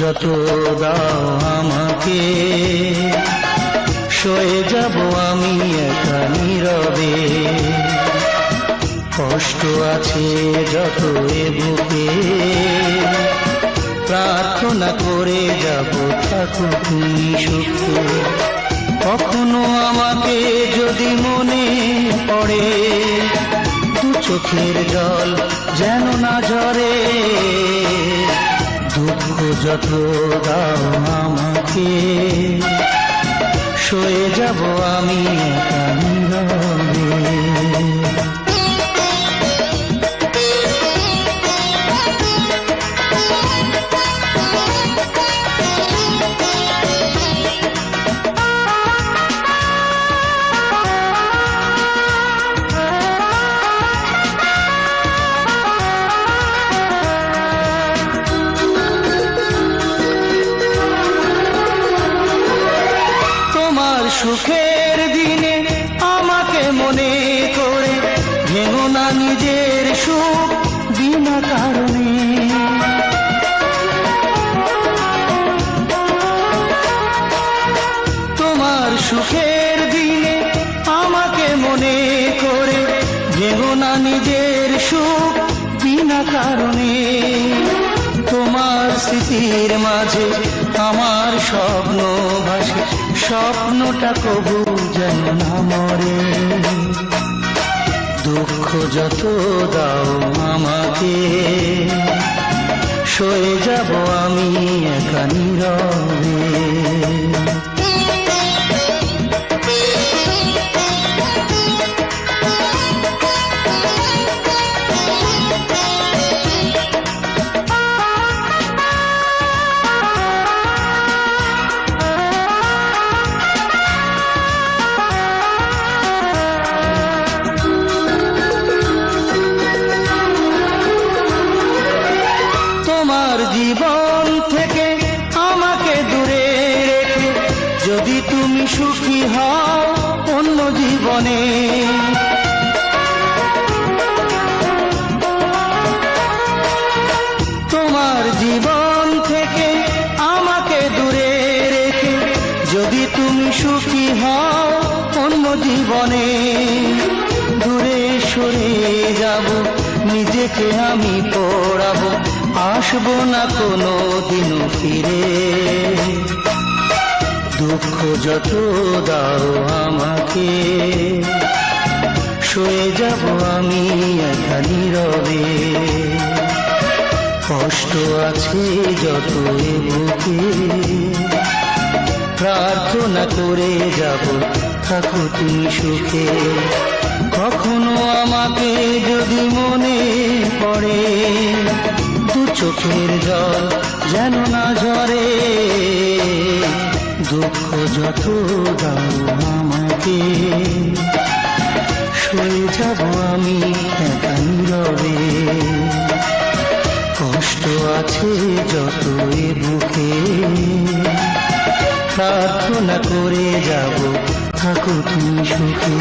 যত দাও আমাকে, সয়ে যাব আমি একা নীরবে। কষ্ট আছে যত এ বুকে, প্রার্থনা করে যাব থাকো তুমি সুখে। কখনো আমাকে যদি মনে পড়ে, দু চোখের জল যেন না ঝরে। দুঃখ যত দাও আমাকে, সয়ে যাব আমি একা নীরবে। সুখের দিনে আমাকে মনে করে ভেঙো না নিজের সুখ বিনা কারণে। তোমার সুখের দিনে আমাকে মনে করে ভেঙো না নিজের সুখ বিনা কারণে। তোমার স্মৃতির মাঝে আমার স্বপ্ন ভাসে, স্বপ্নটা কবু যেন না মরে। দুঃখ যত দাও আমাকে, সয়ে যাব আমি একা নীরবে। জীবন থেকে আমাকে দূরে রেখে যদি তুমি সুখী হও অন্য জীবনে, তোমার জীবন থেকে আমাকে দূরে রেখে যদি তুমি সুখী হও অন্য জীবনে। দূরে সরে যাব নিজেকে আমি পড়াবো, আসবো না কোনো দিনও ফিরে। দুঃখ যত দাও আমাকে, সয়ে যাব আমি একা নীরবে। কষ্ট আছে যত এ বুকে, প্রার্থনা করে যাব থাকো তুমি সুখে। কখনো আমাকে যদি মনে পড়ে, দু চোখের জল যেন না ঝরে। দুঃখ যত দাও আমাকে, সয়ে যাব আমি একা নীরবে। কষ্ট আছে যত এ বুকে, প্রার্থনা করে যাব থাকো তুমি সুখে।